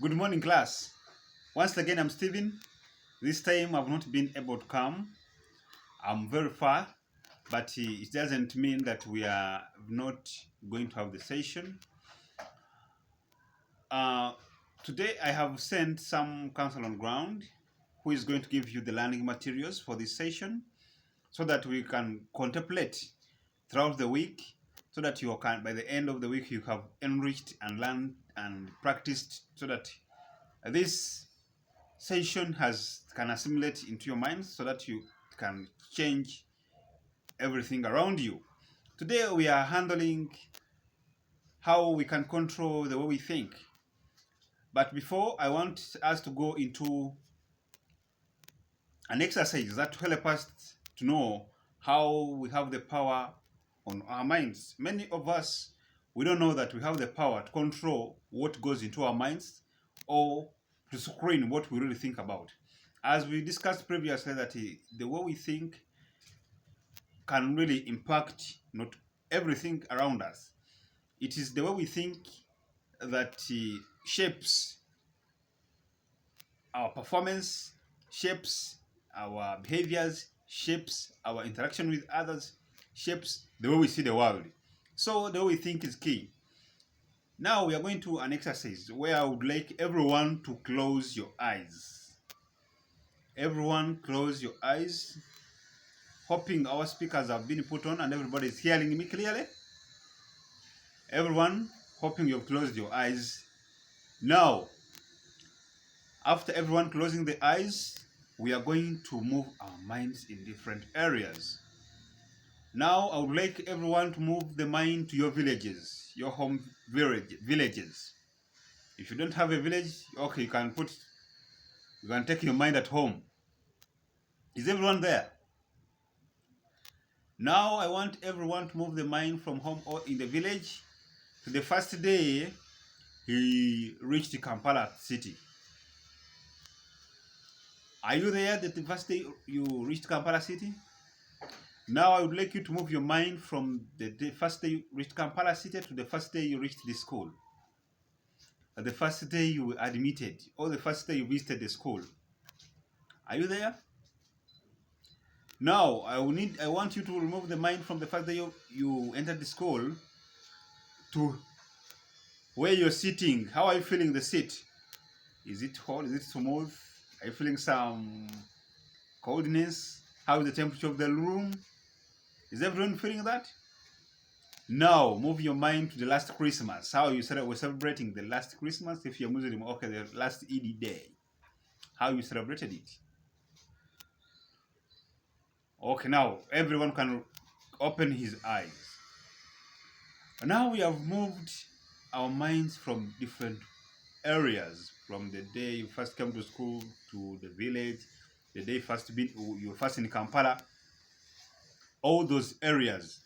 Good morning, class. Once again, I'm Stephen. This time, I've not been able to come. I'm very far, but it doesn't mean that we are not going to have the session. Uh, Today, I have sent some counsel on ground who is going to give you the learning materials for this session so that we can contemplate throughout the week so that you can, by the end of the week, you have enriched and learned and practiced so that this session can assimilate into your mind so that you can change everything around you. Today we are handling how we can control the way we think. But before, I want us to go into an exercise that will help us to know how we have the power on our minds. Many of us, we don't know that we have the power to control what goes into our minds or to screen what we really think about. As we discussed previously, that the way we think can really impact not everything around us. It is the way we think that shapes our performance, shapes our behaviors, shapes our interaction with others, shapes the way we see the world. So the way we think is key. Now we are going to an exercise where I would like everyone to close your eyes. Everyone close your eyes. Hoping our speakers have been put on and everybody is hearing me clearly. Everyone, hoping you've closed your eyes. Now, after everyone closing the eyes, we are going to move our minds in different areas. Now, I would like everyone to move the mind to your villages, your home villages. If you don't have a village, okay, you can take your mind at home. Is everyone there? Now, I want everyone to move the mind from home or in the village to the first day he reached Kampala city. Are you there the first day you reached Kampala city? Now I would like you to move your mind from the first day you reached Kampala city to the first day you reached the school. The first day you were admitted or the first day you visited the school. Are you there? Now I want you to remove the mind from the first day you entered the school to where you're sitting. How are you feeling the seat? Is it hot? Is it smooth? Are you feeling some coldness? How is the temperature of the room? Is everyone feeling that? Now, move your mind to the last Christmas. How you said we're celebrating the last Christmas. If you're Muslim, okay, the last Eid day. How you celebrated it. Okay, now everyone can open his eyes. Now we have moved our minds from different areas, from the day you first came to school to the village, the day you were first in Kampala. All those areas,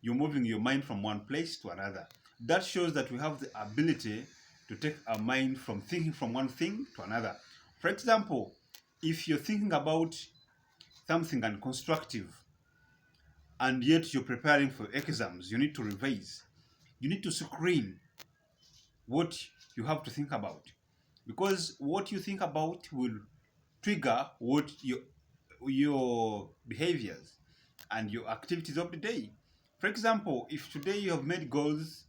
you're moving your mind from one place to another. That shows that we have the ability to take our mind from thinking from one thing to another. For example, if you're thinking about something unconstructive and yet you're preparing for exams, you need to revise. You need to screen what you have to think about, because what you think about will trigger what your behaviors and your activities of the day. For example, if today you have made goals,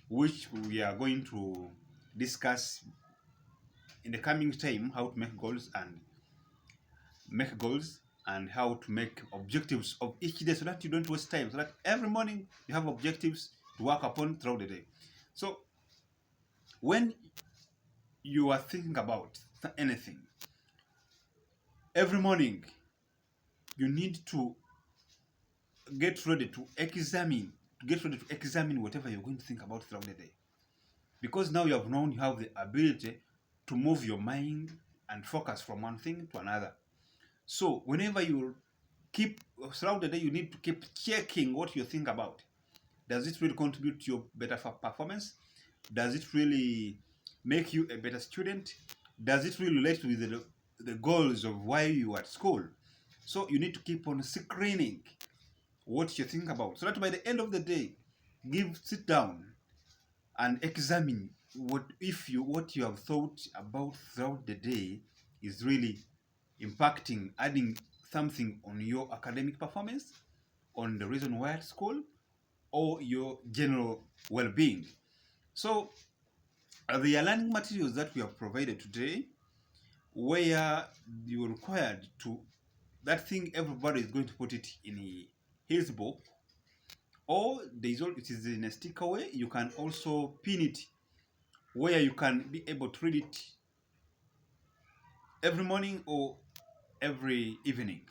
which we are going to discuss in the coming time, how to make goals and how to make objectives of each day so that you don't waste time, so that every morning you have objectives to work upon throughout the day. So when you are thinking about anything, every morning you need to get ready to examine whatever you're going to think about throughout the day, because now you have the ability to move your mind and focus from one thing to another. So whenever you keep throughout the day, you need to keep checking what you think about. Does it really contribute to your better performance? Does it really make you a better student? Does it really relate with the goals of why you are at school? So you need to keep on screening what you think about, so that by the end of the day, sit down and examine what you have thought about throughout the day is really impacting, adding something on your academic performance, on the reason why at school, or your general well-being. So the learning materials that we have provided today, where you're required to, that thing everybody is going to put it in his book, or it is in a sticker way. You can also pin it where you can be able to read it every morning or every evening,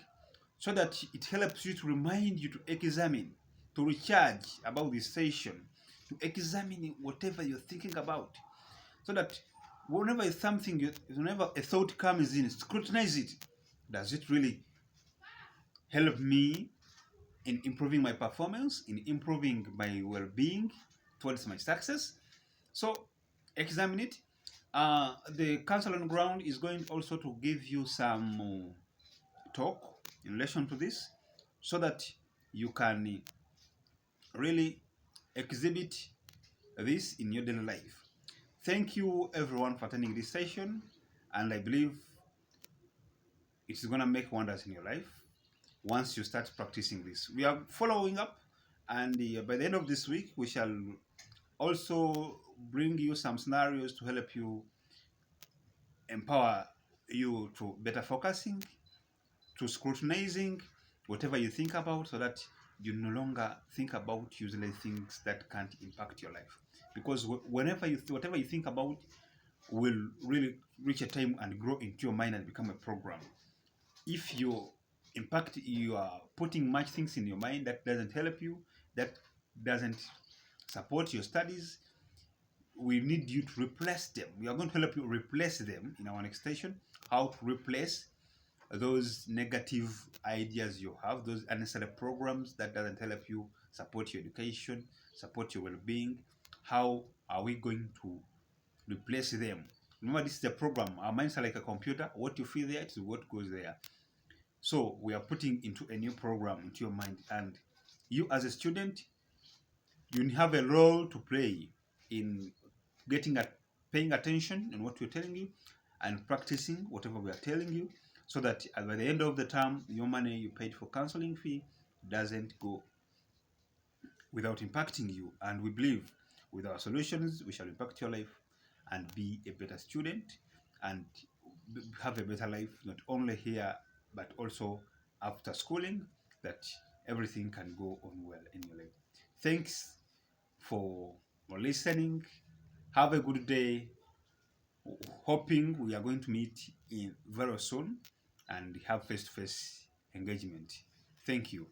so that it helps you to remind you to examine, to recharge about this session, to examine whatever you're thinking about, so that whenever a thought comes in, scrutinize it. Does it really help me in improving my performance, in improving my well-being towards my success? So examine it. The Council on Ground is going also to give you some talk in relation to this, so that you can really exhibit this in your daily life. Thank you everyone for attending this session, and I believe it's going to make wonders in your life once you start practicing this. We are following up, and by the end of this week, we shall also bring you some scenarios to help you, empower you to better focusing, to scrutinizing whatever you think about, so that you no longer think about useless things that can't impact your life. Because whatever you think about will really reach a time and grow into your mind and become a program. If you are putting much things in your mind that doesn't help you, that doesn't support your studies, we need you to replace them. We are going to help you replace them in our next session. How to replace those negative ideas you have, those unnecessary programs that doesn't help you support your education, support your well-being. How are we going to replace them? Remember, this is a program. Our minds are like a computer. What you feel there is what goes there. So we are putting into a new program into your mind, and you as a student, you have a role to play in paying attention in what we're telling you and practicing whatever we are telling you, so that by the end of the term, your money you paid for counseling fee doesn't go without impacting you. And we believe with our solutions, we shall impact your life and be a better student and have a better life, not only here, but also after schooling, that everything can go on well in your life. Thanks for listening. Have a good day. Hoping we are going to meet in very soon and have face-to-face engagement. Thank you.